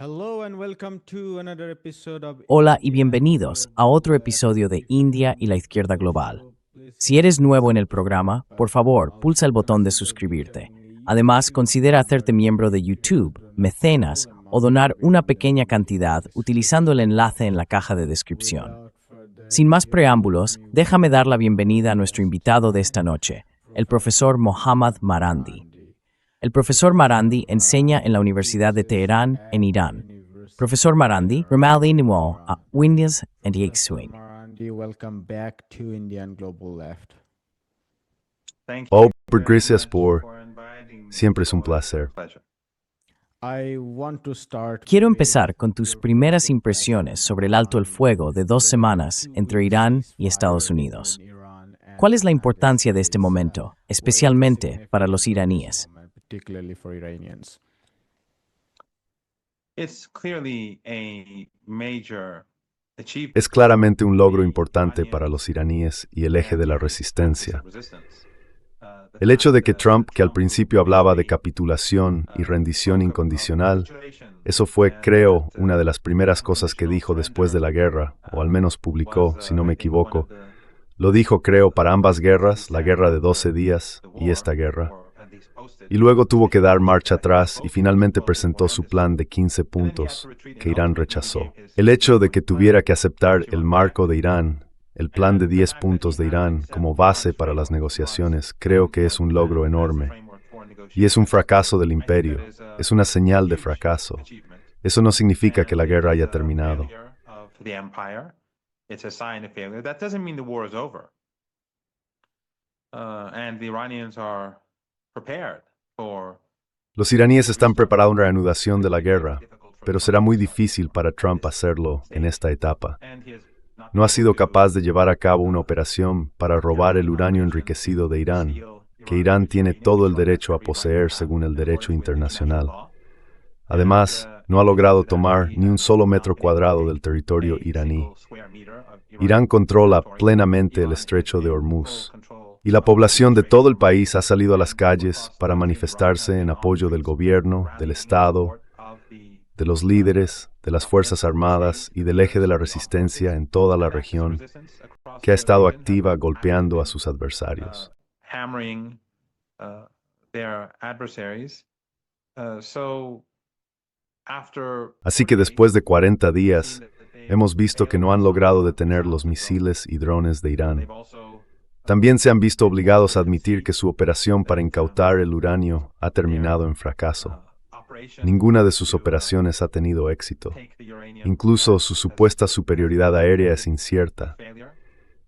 Hello and welcome to another episode of Hola y bienvenidos a otro episodio de India y la Izquierda Global. Si eres nuevo en el programa, por favor, pulsa el botón de suscribirte. Además, considera hacerte miembro de YouTube, mecenas o donar una pequeña cantidad utilizando el enlace en la caja de descripción. Sin más preámbulos, déjame dar la bienvenida a nuestro invitado de esta noche, el profesor Mohammad Marandi. El profesor Marandi enseña en la Universidad de Teherán, en Irán. Profesor Marandi, Ramalini a Windows and Swing. Marandi, welcome back to Indian Global Left. Oh, gracias por... Siempre es un placer. I want to start Quiero empezar con tus primeras impresiones sobre el alto el fuego de 2 semanas entre Irán y Estados Unidos. ¿Cuál es la importancia de este momento, especialmente para los iraníes? particularly for Iranians. Es claramente un logro importante para los iraníes y el eje de la resistencia. El hecho de que Trump, que al principio hablaba de capitulación y rendición incondicional, eso fue, creo, una de las primeras cosas que dijo después de la guerra, o al menos publicó, si no me equivoco. Lo dijo, creo, para ambas guerras, la guerra de 12 días y esta guerra. Y luego tuvo que dar marcha atrás y finalmente presentó su plan de 15 puntos, que Irán rechazó. El hecho de que tuviera que aceptar el marco de Irán, el plan de 10 puntos de Irán como base para las negociaciones, creo que es un logro enorme. Y es un fracaso del imperio, es una señal de fracaso. Eso no significa que la guerra haya terminado. Los iraníes están preparados una reanudación de la guerra, pero será muy difícil para Trump hacerlo en esta etapa. No ha sido capaz de llevar a cabo una operación para robar el uranio enriquecido de Irán, que Irán tiene todo el derecho a poseer según el derecho internacional. Además, no ha logrado tomar ni un solo metro cuadrado del territorio iraní. Irán controla plenamente el estrecho de Hormuz, y la población de todo el país ha salido a las calles para manifestarse en apoyo del gobierno, del Estado, de los líderes, de las Fuerzas Armadas y del eje de la resistencia en toda la región, que ha estado activa golpeando a sus adversarios. Así que después de 40 días, hemos visto que no han logrado detener los misiles y drones de Irán. También se han visto obligados a admitir que su operación para incautar el uranio ha terminado en fracaso. Ninguna de sus operaciones ha tenido éxito. Incluso su supuesta superioridad aérea es incierta.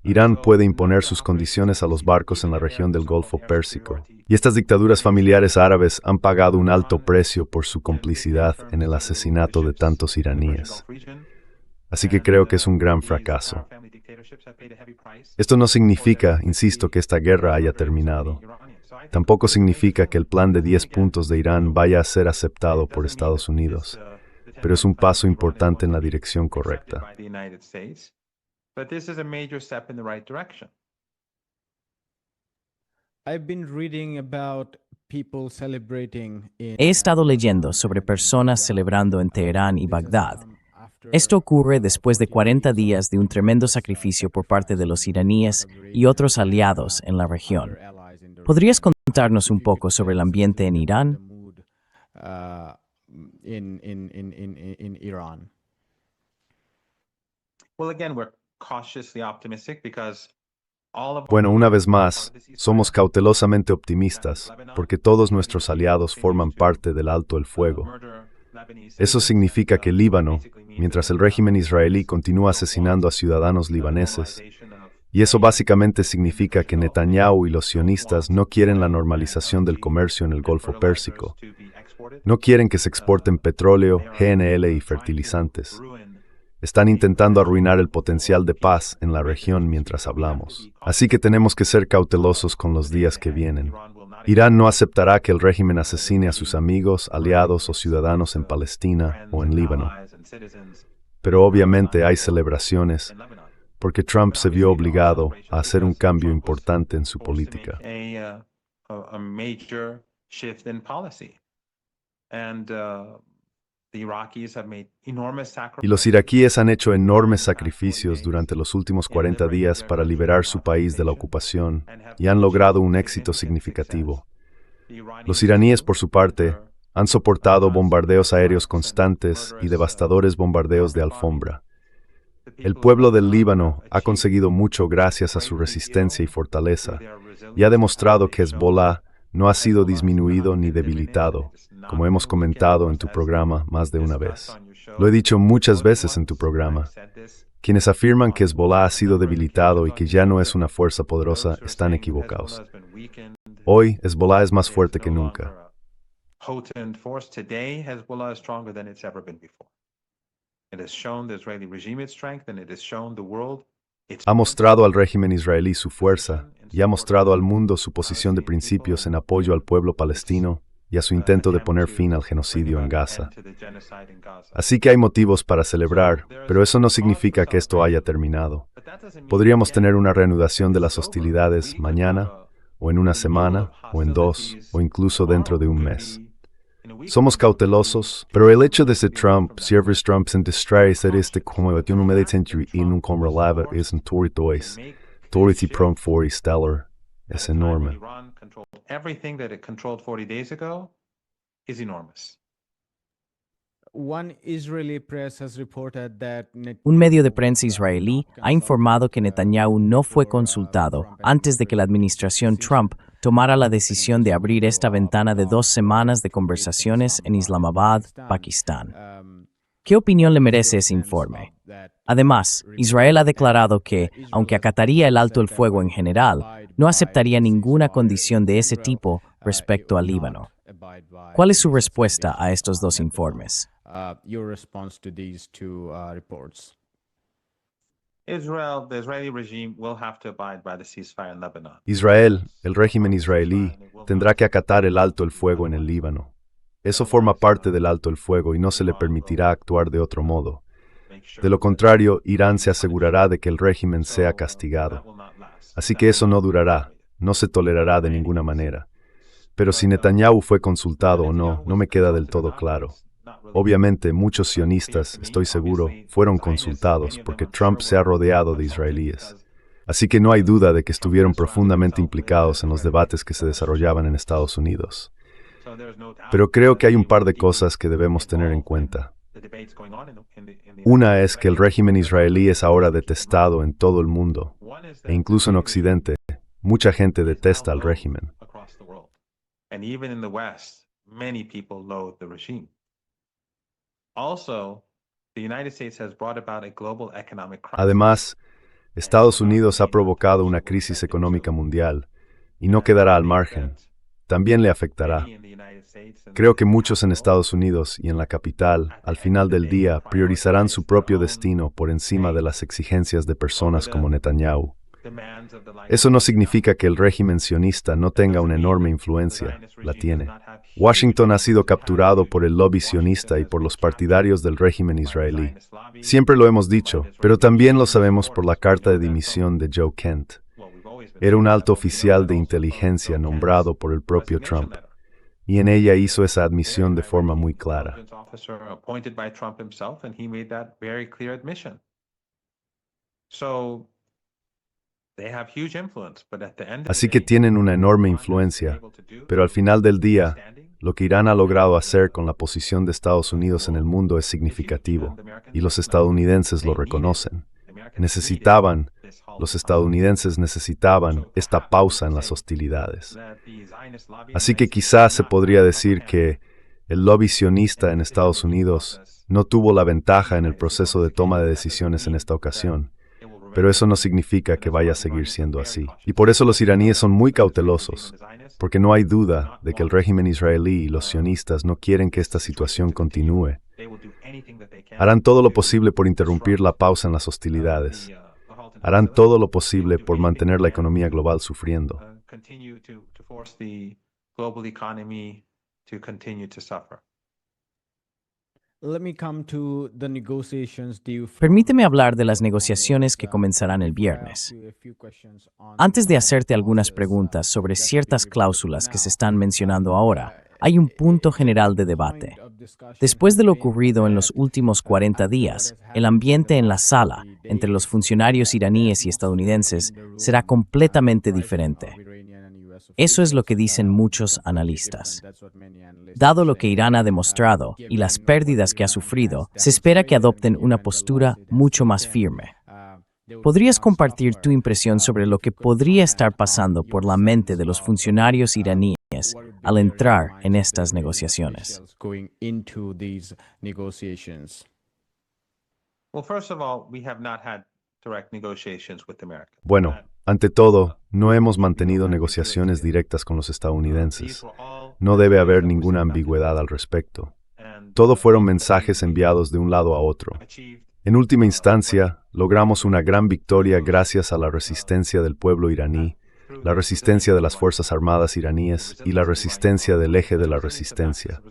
Irán puede imponer sus condiciones a los barcos en la región del Golfo Pérsico. Y estas dictaduras familiares árabes han pagado un alto precio por su complicidad en el asesinato de tantos iraníes. Así que creo que es un gran fracaso. Esto no significa, insisto, que esta guerra haya terminado. Tampoco significa que el plan de 10 puntos de Irán vaya a ser aceptado por Estados Unidos, pero es un paso importante en la dirección correcta. He estado leyendo sobre personas celebrando en Teherán y Bagdad. Esto ocurre después de 40 días de un tremendo sacrificio por parte de los iraníes y otros aliados en la región. ¿Podrías contarnos un poco sobre el ambiente en Irán? Bueno, una vez más, somos cautelosamente optimistas, porque todos nuestros aliados forman parte del alto el fuego. Eso significa que Líbano, mientras el régimen israelí continúa asesinando a ciudadanos libaneses, y eso básicamente significa que Netanyahu y los sionistas no quieren la normalización del comercio en el Golfo Pérsico. No quieren que se exporten petróleo, GNL y fertilizantes. Están intentando arruinar el potencial de paz en la región mientras hablamos. Así que tenemos que ser cautelosos con los días que vienen. Irán no aceptará que el régimen asesine a sus amigos, aliados o ciudadanos en Palestina o en Líbano. Pero obviamente hay celebraciones, porque Trump se vio obligado a hacer un cambio importante en su política. Y los iraquíes han hecho enormes sacrificios durante los últimos 40 días para liberar su país de la ocupación y han logrado un éxito significativo. Los iraníes, por su parte, han soportado bombardeos aéreos constantes y devastadores bombardeos de alfombra. El pueblo del Líbano ha conseguido mucho gracias a su resistencia y fortaleza, y ha demostrado que Hezbollah no ha sido disminuido ni debilitado, como hemos comentado en tu programa más de una vez. Lo he dicho muchas veces en tu programa. Quienes afirman que Hezbollah ha sido debilitado y que ya no es una fuerza poderosa están equivocados. Hoy, Hezbollah es más fuerte que nunca. Ha mostrado al régimen israelí su fuerza y ha mostrado al mundo su posición de principios en apoyo al pueblo palestino y a su intento de poner fin al genocidio en Gaza. Así que hay motivos para celebrar, pero eso no significa que esto haya terminado. Podríamos tener una reanudación de las hostilidades mañana, o en una semana, o en 2, o incluso dentro de un mes. Somos cautelosos, pero el hecho de ser Trump, Siervers Trump sin distraerse este como de un meditante y un conrelava es un toritois, toriti prompt for stellar, es enorme. Everything that it controlled 40 days ago is enormous. One Israeli press has reported that Un medio de prensa israelí ha informado que Netanyahu no fue consultado antes de que la administración Trump tomara la decisión de abrir esta ventana de 2 semanas de conversaciones en Islamabad, Pakistán. ¿Qué opinión le merece ese informe? Además, Israel ha declarado que, aunque acataría el alto el fuego en general, no aceptaría ninguna condición de ese tipo respecto al Líbano. ¿Cuál es su respuesta a estos dos informes? Your response to these two reports? Israel, the Israeli regime will have to abide by the ceasefire in Lebanon. Israel, el régimen israelí, tendrá que acatar el alto el fuego en el Líbano. Eso forma parte del alto el fuego y no se le permitirá actuar de otro modo. De lo contrario, Irán se asegurará de que el régimen sea castigado. Así que eso no durará, no se tolerará de ninguna manera. Pero si Netanyahu fue consultado o no, no me queda del todo claro. Obviamente, muchos sionistas, estoy seguro, fueron consultados porque Trump se ha rodeado de israelíes. Así que no hay duda de que estuvieron profundamente implicados en los debates que se desarrollaban en Estados Unidos. Pero creo que hay un par de cosas que debemos tener en cuenta. Una es que el régimen israelí es ahora detestado en todo el mundo, e incluso en Occidente, mucha gente detesta al régimen. Además, Estados Unidos ha provocado una crisis económica mundial y no quedará al margen. También le afectará. Creo que muchos en Estados Unidos y en la capital, al final del día, priorizarán su propio destino por encima de las exigencias de personas como Netanyahu. Eso no significa que el régimen sionista no tenga una enorme influencia, la tiene. Washington ha sido capturado por el lobby sionista y por los partidarios del régimen israelí. Siempre lo hemos dicho, pero también lo sabemos por la carta de dimisión de Joe Kent. Era un alto oficial de inteligencia nombrado por el propio Trump, y en ella hizo esa admisión de forma muy clara. Así que tienen una enorme influencia, pero al final del día, lo que Irán ha logrado hacer con la posición de Estados Unidos en el mundo es significativo, y los estadounidenses lo reconocen. Los estadounidenses necesitaban esta pausa en las hostilidades. Así que quizás se podría decir que el lobby sionista en Estados Unidos no tuvo la ventaja en el proceso de toma de decisiones en esta ocasión. Pero eso no significa que vaya a seguir siendo así. Y por eso los iraníes son muy cautelosos, porque no hay duda de que el régimen israelí y los sionistas no quieren que esta situación continúe. Harán todo lo posible por interrumpir la pausa en las hostilidades. Harán todo lo posible por mantener la economía global sufriendo. Permíteme hablar de las negociaciones que comenzarán el viernes. Antes de hacerte algunas preguntas sobre ciertas cláusulas que se están mencionando ahora, hay un punto general de debate. Después de lo ocurrido en los últimos 40 días, el ambiente en la sala, entre los funcionarios iraníes y estadounidenses, será completamente diferente. Eso es lo que dicen muchos analistas. Dado lo que Irán ha demostrado y las pérdidas que ha sufrido, se espera que adopten una postura mucho más firme. ¿Podrías compartir tu impresión sobre lo que podría estar pasando por la mente de los funcionarios iraníes al entrar en estas negociaciones? Well, first of all, we have not had direct negotiations with the Americans. Bueno, ante todo, no hemos mantenido negociaciones directas con los estadounidenses. No debe haber ninguna ambigüedad al respecto. Todo fueron mensajes enviados de un lado a otro. En última instancia, logramos una gran victoria gracias a la resistencia del pueblo iraní, la resistencia de las Fuerzas Armadas iraníes y la resistencia del eje de la resistencia.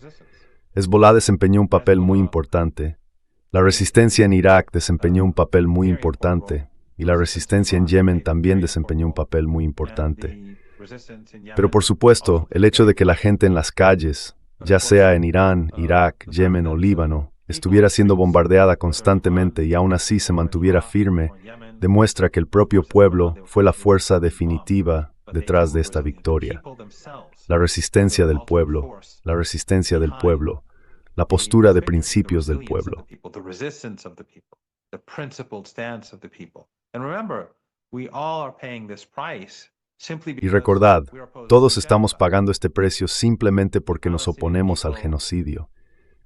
Hezbollah desempeñó un papel muy importante. La resistencia en Irak desempeñó un papel muy importante y la resistencia en Yemen también desempeñó un papel muy importante. Pero por supuesto, el hecho de que la gente en las calles, ya sea en Irán, Irak, Yemen o Líbano, estuviera siendo bombardeada constantemente y aún así se mantuviera firme, demuestra que el propio pueblo fue la fuerza definitiva detrás de esta victoria. La resistencia del pueblo, la postura de principios del pueblo. Y recordad, todos estamos pagando este precio simplemente porque nos oponemos al genocidio.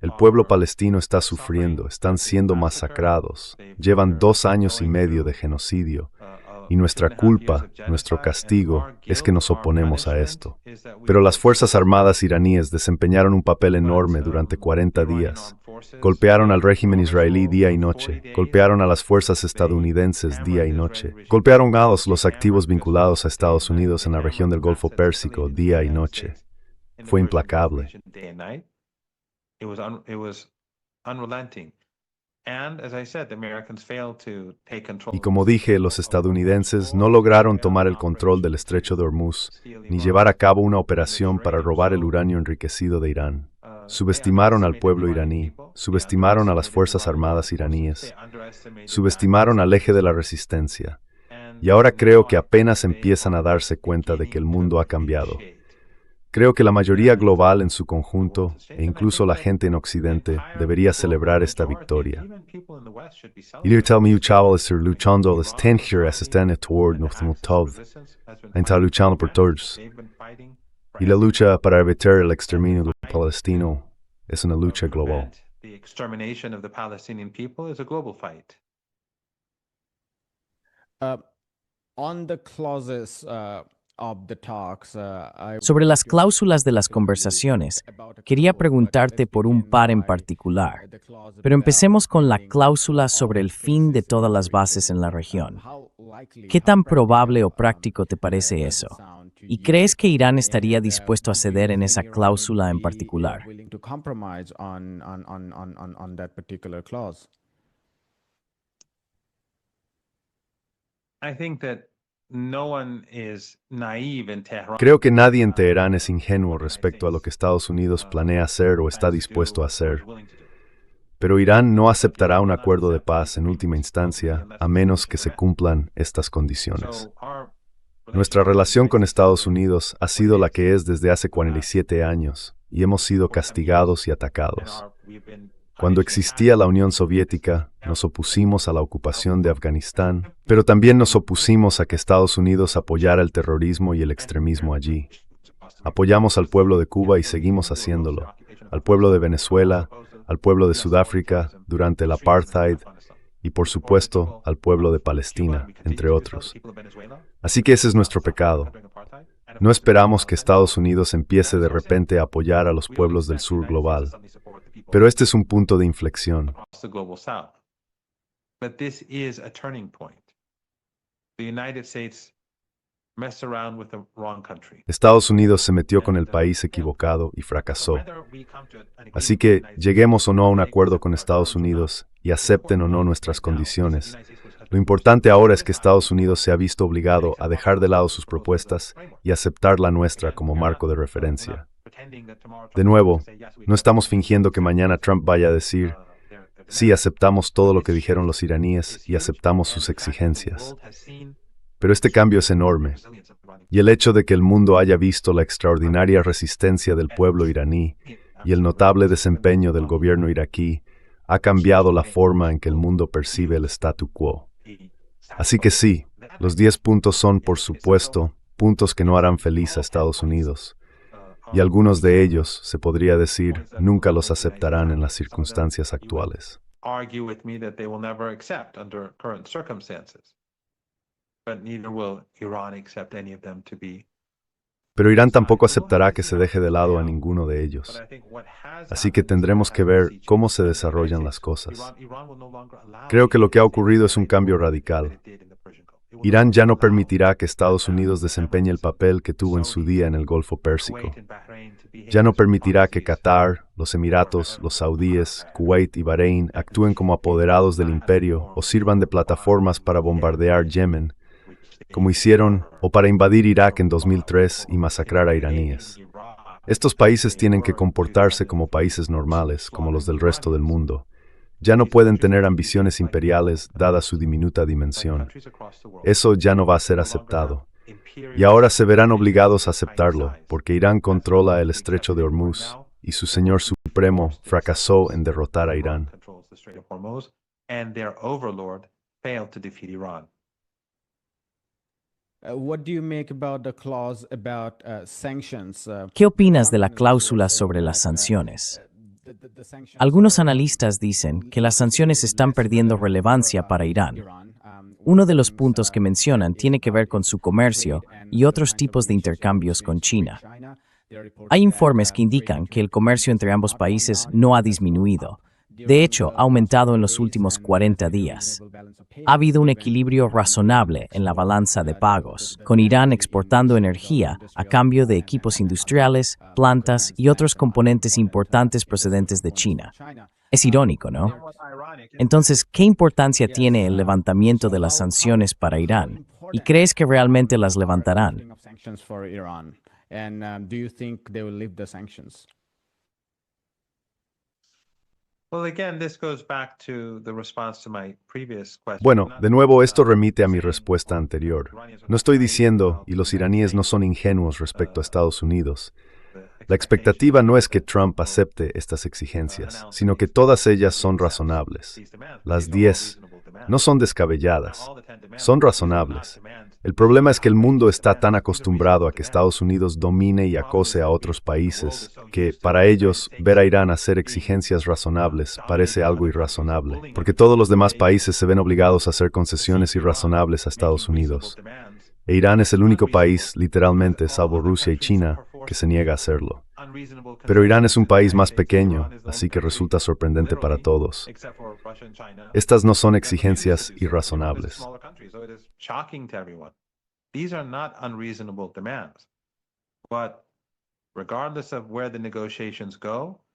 El pueblo palestino está sufriendo, están siendo masacrados, llevan 2 años y medio de genocidio, y nuestra culpa, nuestro castigo, es que nos oponemos a esto. Pero las Fuerzas Armadas iraníes desempeñaron un papel enorme durante 40 días. Golpearon al régimen israelí día y noche, golpearon a las fuerzas estadounidenses día y noche, golpearon a los activos vinculados a Estados Unidos en la región del Golfo Pérsico día y noche. Fue implacable. It was unrelenting. And as I said, the Americans failed to take control. Y como dije, los estadounidenses no lograron tomar el control del estrecho de Hormuz, ni llevar a cabo una operación para robar el uranio enriquecido de Irán. Subestimaron al pueblo iraní, subestimaron a las Fuerzas Armadas iraníes, subestimaron al eje de la resistencia. Y ahora creo que apenas empiezan a darse cuenta de que el mundo ha cambiado. Creo que la mayoría global en su conjunto, e incluso la gente en Occidente, debería celebrar esta victoria. luchando por todos. Y la lucha para evitar el exterminio del palestino es una lucha global. On the clauses Sobre las cláusulas de las conversaciones, quería preguntarte por un par en particular, pero empecemos con la cláusula sobre el fin de todas las bases en la región. ¿Qué tan probable o práctico te parece eso? ¿Y crees que Irán estaría dispuesto a ceder en esa cláusula en particular? Creo que nadie en Teherán es ingenuo respecto a lo que Estados Unidos planea hacer o está dispuesto a hacer. Pero Irán no aceptará un acuerdo de paz en última instancia a menos que se cumplan estas condiciones. Nuestra relación con Estados Unidos ha sido la que es desde hace 47 años y hemos sido castigados y atacados. Cuando existía la Unión Soviética, nos opusimos a la ocupación de Afganistán, pero también nos opusimos a que Estados Unidos apoyara el terrorismo y el extremismo allí. Apoyamos al pueblo de Cuba y seguimos haciéndolo, al pueblo de Venezuela, al pueblo de Sudáfrica durante el apartheid y, por supuesto, al pueblo de Palestina, entre otros. Así que ese es nuestro pecado. No esperamos que Estados Unidos empiece de repente a apoyar a los pueblos del sur global. Pero este es un punto de inflexión. Estados Unidos se metió con el país equivocado y fracasó. Así que, lleguemos o no a un acuerdo con Estados Unidos y acepten o no nuestras condiciones, lo importante ahora es que Estados Unidos se ha visto obligado a dejar de lado sus propuestas y aceptar la nuestra como marco de referencia. De nuevo, no estamos fingiendo que mañana Trump vaya a decir, sí, aceptamos todo lo que dijeron los iraníes y aceptamos sus exigencias. Pero este cambio es enorme, y el hecho de que el mundo haya visto la extraordinaria resistencia del pueblo iraní y el notable desempeño del gobierno iraquí ha cambiado la forma en que el mundo percibe el statu quo. Así que sí, los 10 puntos son, por supuesto, puntos que no harán feliz a Estados Unidos, y algunos de ellos, se podría decir, nunca los aceptarán en las circunstancias actuales. Argue with me that they will never accept under current circumstances. But neither will Iran accept any of them to be. Pero Irán tampoco aceptará que se deje de lado a ninguno de ellos. Así que tendremos que ver cómo se desarrollan las cosas. Creo que lo que ha ocurrido es un cambio radical. Irán ya no permitirá que Estados Unidos desempeñe el papel que tuvo en su día en el Golfo Pérsico. Ya no permitirá que Qatar, los Emiratos, los saudíes, Kuwait y Bahrein actúen como apoderados del imperio o sirvan de plataformas para bombardear Yemen, como hicieron, o para invadir Irak en 2003 y masacrar a iraníes. Estos países tienen que comportarse como países normales, como los del resto del mundo. Ya no pueden tener ambiciones imperiales dada su diminuta dimensión. Eso ya no va a ser aceptado. Y ahora se verán obligados a aceptarlo, porque Irán controla el estrecho de Hormuz, y su señor supremo fracasó en derrotar a Irán. What do you make about the clause about sanctions? ¿Qué opinas de la cláusula sobre las sanciones? Algunos analistas dicen que las sanciones están perdiendo relevancia para Irán. Uno de los puntos que mencionan tiene que ver con su comercio y otros tipos de intercambios con China. Hay informes que indican que el comercio entre ambos países no ha disminuido. De hecho, ha aumentado en los últimos 40 días. Ha habido un equilibrio razonable en la balanza de pagos, con Irán exportando energía a cambio de equipos industriales, plantas y otros componentes importantes procedentes de China. Es irónico, ¿no? Entonces, ¿qué importancia tiene el levantamiento de las sanciones para Irán? ¿Y crees que realmente las levantarán? Bueno, de nuevo esto remite a mi respuesta anterior. No estoy diciendo, y los iraníes no son ingenuos respecto a Estados Unidos. La expectativa no es que Trump acepte estas exigencias, sino que todas ellas son razonables. Las 10 no son descabelladas, son razonables. El problema es que el mundo está tan acostumbrado a que Estados Unidos domine y acose a otros países, que, para ellos, ver a Irán hacer exigencias razonables parece algo irrazonable, porque todos los demás países se ven obligados a hacer concesiones irrazonables a Estados Unidos. E Irán es el único país, literalmente, salvo Rusia y China, que se niega a hacerlo. Pero Irán es un país más pequeño, así que resulta sorprendente para todos. Estas no son exigencias irrazonables.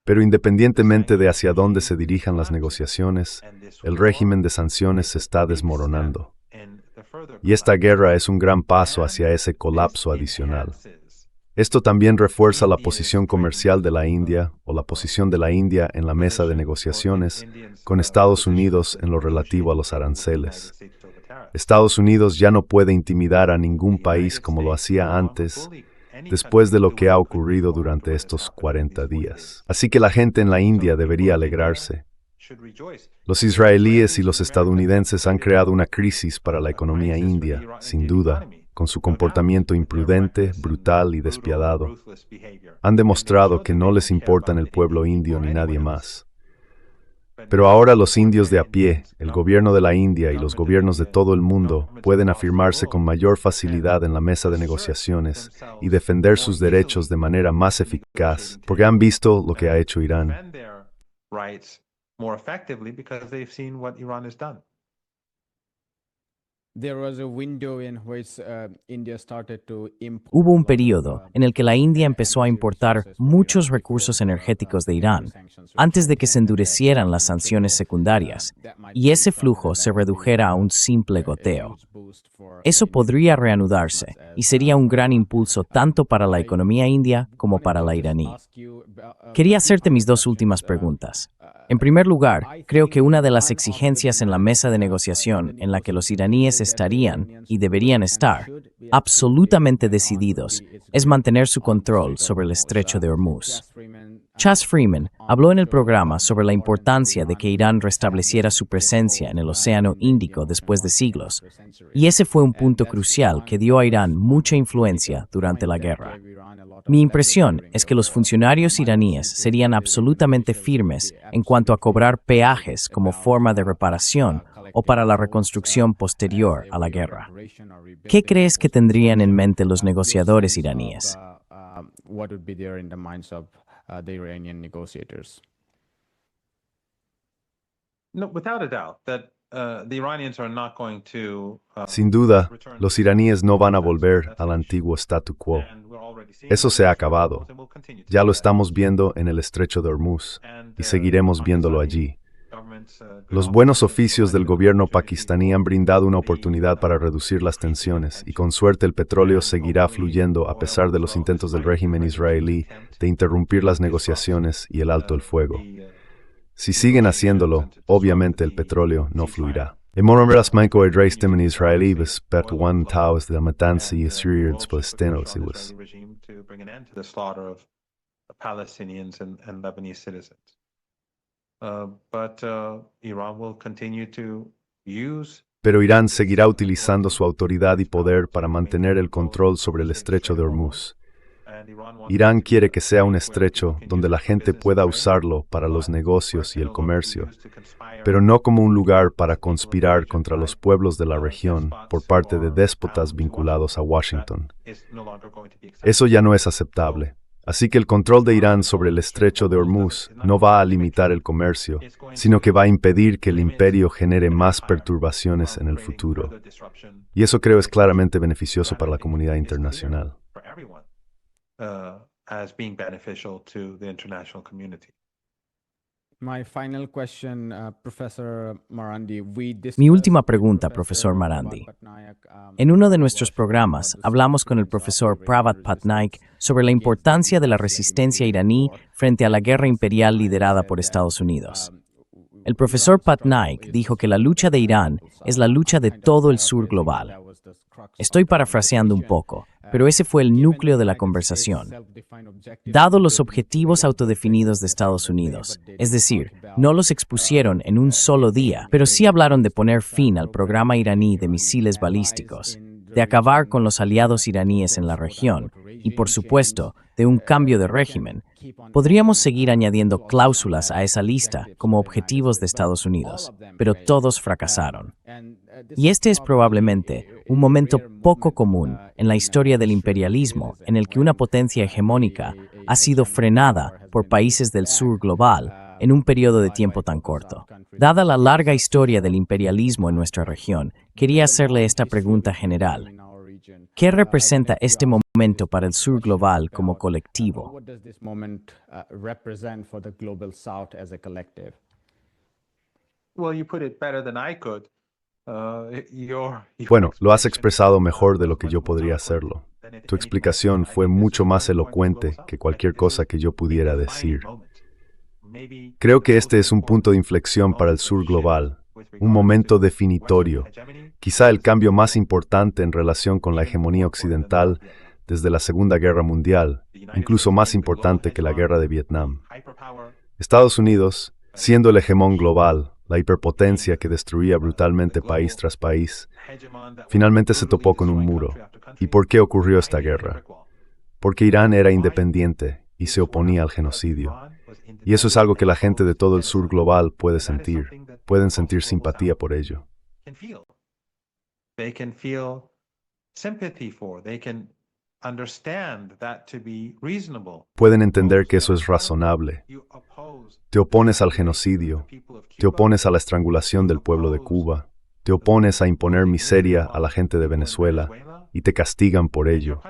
Pero independientemente de hacia dónde se dirijan las negociaciones, el régimen de sanciones se está desmoronando. Y esta guerra es un gran paso hacia ese colapso adicional. Esto también refuerza la posición comercial de la India o la posición de la India en la mesa de negociaciones con Estados Unidos en lo relativo a los aranceles. Estados Unidos ya no puede intimidar a ningún país como lo hacía antes, después de lo que ha ocurrido durante estos 40 días. Así que la gente en la India debería alegrarse. Los israelíes y los estadounidenses han creado una crisis para la economía india, sin duda, con su comportamiento imprudente, brutal y despiadado. Han demostrado que no les importan el pueblo indio ni nadie más. Pero ahora los indios de a pie, el gobierno de la India y los gobiernos de todo el mundo pueden afirmarse con mayor facilidad en la mesa de negociaciones y defender sus derechos de manera más eficaz, porque han visto lo que ha hecho Irán. Hubo un periodo en el que la India empezó a importar muchos recursos energéticos de Irán antes de que se endurecieran las sanciones secundarias y ese flujo se redujera a un simple goteo. Eso podría reanudarse y sería un gran impulso tanto para la economía india como para la iraní. Quería hacerte mis dos últimas preguntas. En primer lugar, creo que una de las exigencias en la mesa de negociación en la que los iraníes estarían y deberían estar absolutamente decididos es mantener su control sobre el estrecho de Hormuz. Chas Freeman habló en el programa sobre la importancia de que Irán restableciera su presencia en el Océano Índico después de siglos, y ese fue un punto crucial que dio a Irán mucha influencia durante la guerra. Mi impresión es que los funcionarios iraníes serían absolutamente firmes en cuanto a cobrar peajes como forma de reparación o para la reconstrucción posterior a la guerra. ¿Qué crees que tendrían en mente los negociadores iraníes? No, without a doubt that the Iranians are not going to. Sin duda, los iraníes no van a volver al antiguo statu quo. Eso se ha acabado. Ya lo estamos viendo en el estrecho de Hormuz y seguiremos viéndolo allí. Los buenos oficios del gobierno pakistaní han brindado una oportunidad para reducir las tensiones y con suerte el petróleo seguirá fluyendo a pesar de los intentos del régimen israelí de interrumpir las negociaciones y el alto el fuego. Si siguen haciéndolo, obviamente el petróleo no fluirá. Emonomras Michael Edreistem en Israelí bespet one taos de matanza y Syrians palestinos y was. To bring an end to the slaughter of Palestinians and Lebanese citizens. But Iran will continue to use. Pero Irán seguirá utilizando su autoridad y poder para mantener el control sobre el estrecho de Hormuz. Irán quiere que sea un estrecho donde la gente pueda usarlo para los negocios y el comercio, pero no como un lugar para conspirar contra los pueblos de la región por parte de déspotas vinculados a Washington. Eso ya no es aceptable. Así que el control de Irán sobre el estrecho de Hormuz no va a limitar el comercio, sino que va a impedir que el imperio genere más perturbaciones en el futuro. Y eso creo es claramente beneficioso para la comunidad internacional. As being beneficial to the international community. Mi última pregunta, profesor Marandi. En uno de nuestros programas hablamos con el profesor Pravat Patnaik sobre la importancia de la resistencia iraní frente a la guerra imperial liderada por Estados Unidos. El profesor Patnaik dijo que la lucha de Irán es la lucha de todo el sur global. Estoy parafraseando un poco, pero ese fue el núcleo de la conversación. Dado los objetivos autodefinidos de Estados Unidos, es decir, no los expusieron en un solo día, pero sí hablaron de poner fin al programa iraní de misiles balísticos, de acabar con los aliados iraníes en la región y, por supuesto, de un cambio de régimen. Podríamos seguir añadiendo cláusulas a esa lista como objetivos de Estados Unidos, pero todos fracasaron. Y este es probablemente un momento poco común en la historia del imperialismo en el que una potencia hegemónica ha sido frenada por países del sur global en un periodo de tiempo tan corto. Dada la larga historia del imperialismo en nuestra región, quería hacerle esta pregunta general. ¿Qué representa este momento para el sur global como colectivo? Well, you put it better than I could. Bueno, lo has expresado mejor de lo que yo podría hacerlo. Tu explicación fue mucho más elocuente que cualquier cosa que yo pudiera decir. Creo que este es un punto de inflexión para el sur global, un momento definitorio, quizá el cambio más importante en relación con la hegemonía occidental desde la Segunda Guerra Mundial, incluso más importante que la Guerra de Vietnam. Estados Unidos, siendo el hegemón global, la hiperpotencia que destruía brutalmente país tras país, finalmente se topó con un muro. ¿Y por qué ocurrió esta guerra? Porque Irán era independiente y se oponía al genocidio. Y eso es algo que la gente de todo el sur global puede sentir. Pueden sentir simpatía por ello. They can feel sympathy for, they can understand that to be reasonable. Pueden entender que eso es razonable. Te opones al genocidio, te opones a la estrangulación del pueblo de Cuba, te opones a imponer miseria a la gente de Venezuela y te castigan por ello.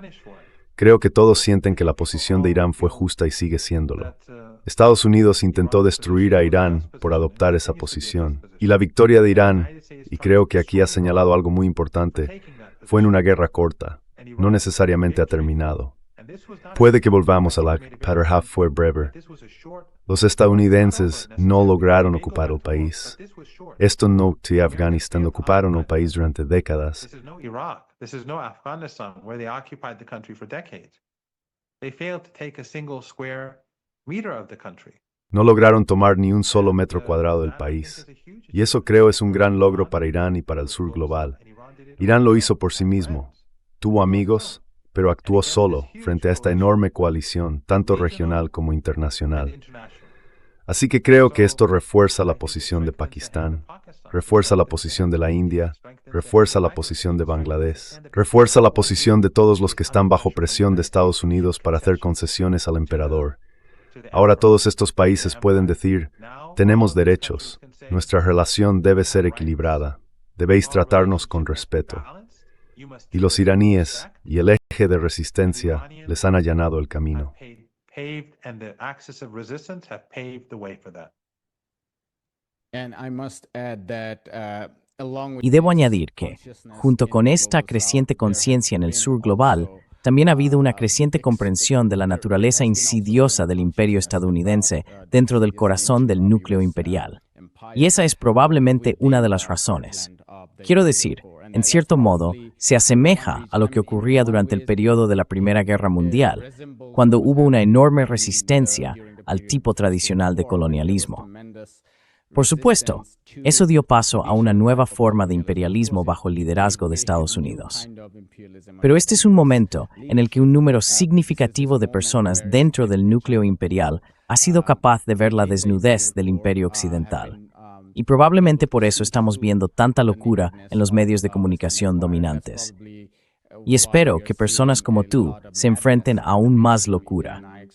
Creo que todos sienten que la posición de Irán fue justa y sigue siéndolo. Estados Unidos intentó destruir a Irán por adoptar esa posición. Y la victoria de Irán, y creo que aquí has señalado algo muy importante, fue en una guerra corta. No necesariamente ha terminado. Puede que volvamos a la pero fue breve. Los estadounidenses no lograron ocupar el país. Esto no que Afganistán ocuparon el país durante décadas. This is no Iraq. This is no Afghanistan, where they occupied the country for decades. They failed to take a single square meter of the country. No lograron tomar ni un solo metro cuadrado del país. Y eso creo es un gran logro para Irán y para el sur global. Irán lo hizo por sí mismo. Tuvo amigos, pero actuó solo frente a esta enorme coalición, tanto regional como internacional. Así que creo que esto refuerza la posición de Pakistán, refuerza la posición de la India, refuerza la posición de Bangladesh, refuerza la posición de todos los que están bajo presión de Estados Unidos para hacer concesiones al emperador. Ahora todos estos países pueden decir, tenemos derechos, nuestra relación debe ser equilibrada, debéis tratarnos con respeto. Y los iraníes y el eje de resistencia les han allanado el camino. Y debo añadir que, junto con esta creciente conciencia en el sur global, también ha habido una creciente comprensión de la naturaleza insidiosa del imperio estadounidense dentro del corazón del núcleo imperial. Y esa es probablemente una de las razones. Quiero decir, en cierto modo, se asemeja a lo que ocurría durante el periodo de la Primera Guerra Mundial, cuando hubo una enorme resistencia al tipo tradicional de colonialismo. Por supuesto, eso dio paso a una nueva forma de imperialismo bajo el liderazgo de Estados Unidos. Pero este es un momento en el que un número significativo de personas dentro del núcleo imperial ha sido capaz de ver la desnudez del imperio occidental. Y probablemente por eso estamos viendo tanta locura en los medios de comunicación dominantes. Y espero que personas como tú se enfrenten a aún más locura.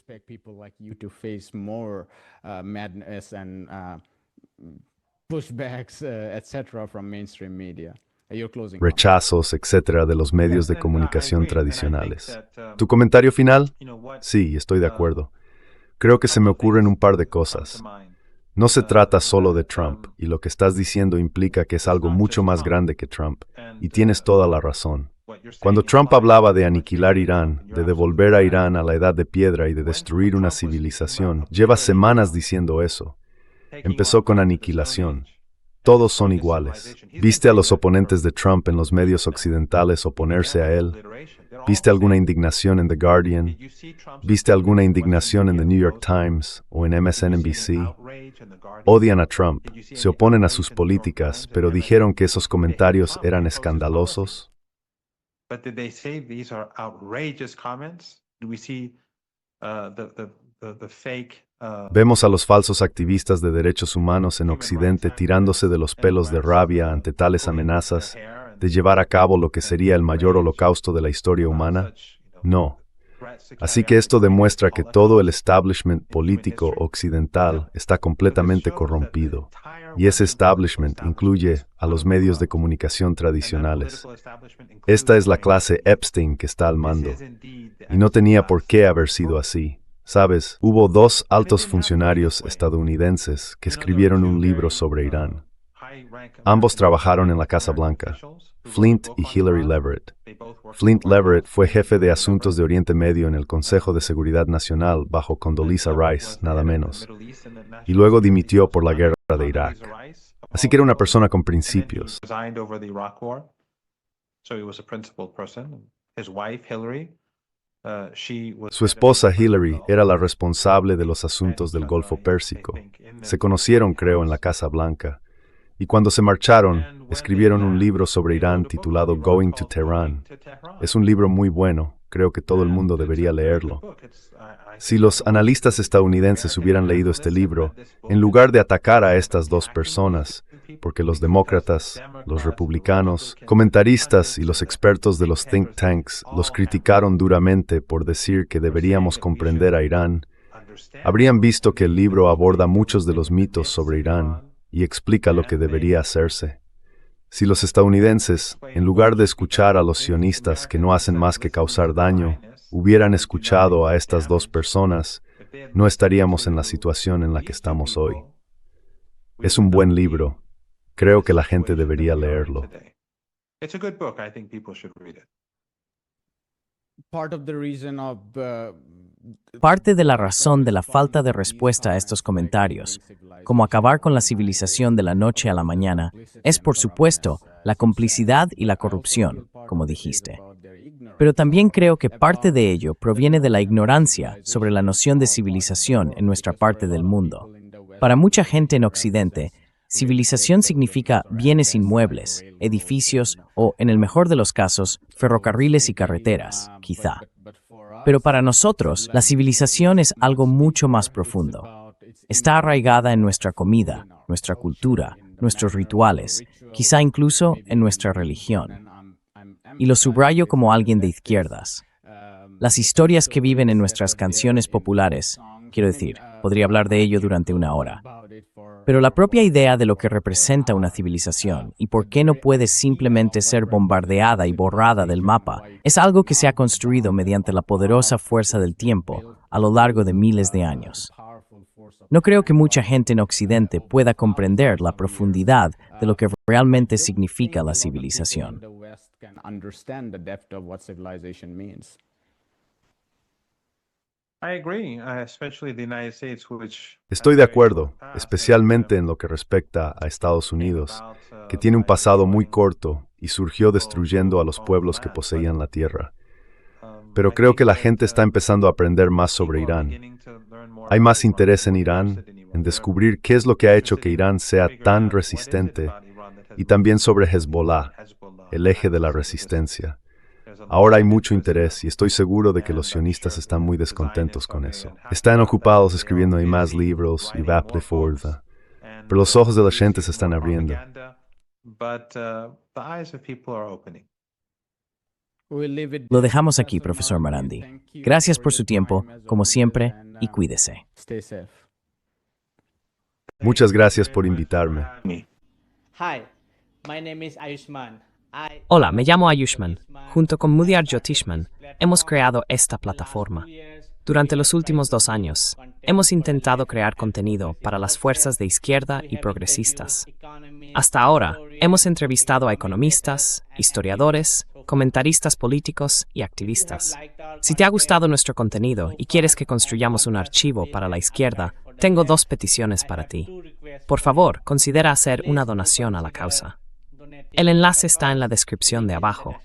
Rechazos, etcétera, de los medios de comunicación tradicionales. ¿Tu comentario final? Sí, estoy de acuerdo. Creo que se me ocurren un par de cosas. No se trata solo de Trump, y lo que estás diciendo implica que es algo mucho más grande que Trump, y tienes toda la razón. Cuando Trump hablaba de aniquilar Irán, de devolver a Irán a la edad de piedra y de destruir una civilización, lleva semanas diciendo eso. Empezó con aniquilación. Todos son iguales. ¿Viste a los oponentes de Trump en los medios occidentales oponerse a él? ¿Viste alguna indignación en The Guardian? ¿Viste alguna indignación en The New York Times o en MSNBC? Odian a Trump, se oponen a sus políticas, pero dijeron que esos comentarios eran escandalosos. But did they say these are outrageous comments? Do we see the fake? Vemos a los falsos activistas de derechos humanos en Occidente tirándose de los pelos de rabia ante tales amenazas de llevar a cabo lo que sería el mayor holocausto de la historia humana? No. Así que esto demuestra que todo el establishment político occidental está completamente corrompido. Y ese establishment incluye a los medios de comunicación tradicionales. Esta es la clase Epstein que está al mando. Y no tenía por qué haber sido así. Sabes, hubo dos altos funcionarios estadounidenses que escribieron un libro sobre Irán. Ambos trabajaron en la Casa Blanca, Flint y Hillary Leverett. Flint Leverett fue jefe de asuntos de Oriente Medio en el Consejo de Seguridad Nacional bajo Condoleezza Rice, nada menos, y luego dimitió por la guerra de Irak. Así que era una persona con principios. Su esposa Hillary era la responsable de los asuntos del Golfo Pérsico. Se conocieron, creo, en la Casa Blanca. Y cuando se marcharon, escribieron un libro sobre Irán titulado Going to Tehran. Es un libro muy bueno, creo que todo el mundo debería leerlo. Si los analistas estadounidenses hubieran leído este libro, en lugar de atacar a estas dos personas, porque los demócratas, los republicanos, comentaristas y los expertos de los think tanks los criticaron duramente por decir que deberíamos comprender a Irán, habrían visto que el libro aborda muchos de los mitos sobre Irán y explica lo que debería hacerse. Si los estadounidenses, en lugar de escuchar a los sionistas que no hacen más que causar daño, hubieran escuchado a estas dos personas, no estaríamos en la situación en la que estamos hoy. Es un buen libro. Creo que la gente debería leerlo. It's a good book. I think people should read it. Parte de la razón de la falta de respuesta a estos comentarios, como acabar con la civilización de la noche a la mañana, es por supuesto la complicidad y la corrupción, como dijiste. Pero también creo que parte de ello proviene de la ignorancia sobre la noción de civilización en nuestra parte del mundo. Para mucha gente en Occidente, civilización significa bienes inmuebles, edificios o, en el mejor de los casos, ferrocarriles y carreteras, quizá. Pero para nosotros, la civilización es algo mucho más profundo. Está arraigada en nuestra comida, nuestra cultura, nuestros rituales, quizá incluso en nuestra religión. Y lo subrayo como alguien de izquierdas. Las historias que viven en nuestras canciones populares, quiero decir, podría hablar de ello durante una hora. Pero la propia idea de lo que representa una civilización y por qué no puede simplemente ser bombardeada y borrada del mapa es algo que se ha construido mediante la poderosa fuerza del tiempo a lo largo de miles de años. No creo que mucha gente en Occidente pueda comprender la profundidad de lo que realmente significa la civilización. I agree, especially the United States, which Estoy de acuerdo, especialmente en lo que respecta a Estados Unidos, que tiene un pasado muy corto y surgió destruyendo a los pueblos que poseían la tierra. Pero creo que la gente está empezando a aprender más sobre Irán. Hay más interés en Irán, en descubrir qué es lo que ha hecho que Irán sea tan resistente, y también sobre Hezbollah, el eje de la resistencia. Ahora hay mucho interés y estoy seguro de que los sionistas están muy descontentos con eso. Están ocupados escribiendo más libros y va por fuerza, pero los ojos de la gente se están abriendo. Lo dejamos aquí, profesor Marandi. Gracias por su tiempo, como siempre, y cuídese. Muchas gracias por invitarme. Hi, my name is Ayushman. Hola, me llamo Ayushman. Junto con Mudyar Jyotishman, hemos creado esta plataforma. Durante los últimos 2 años, hemos intentado crear contenido para las fuerzas de izquierda y progresistas. Hasta ahora, hemos entrevistado a economistas, historiadores, comentaristas políticos y activistas. Si te ha gustado nuestro contenido y quieres que construyamos un archivo para la izquierda, tengo 2 peticiones para ti. Por favor, considera hacer una donación a la causa. El enlace está en la descripción de abajo.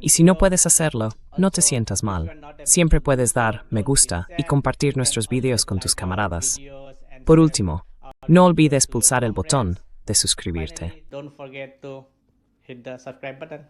Y si no puedes hacerlo, no te sientas mal. Siempre puedes dar me gusta y compartir nuestros vídeos con tus camaradas. Por último, no olvides pulsar el botón de suscribirte. Don't forget to hit the subscribe button.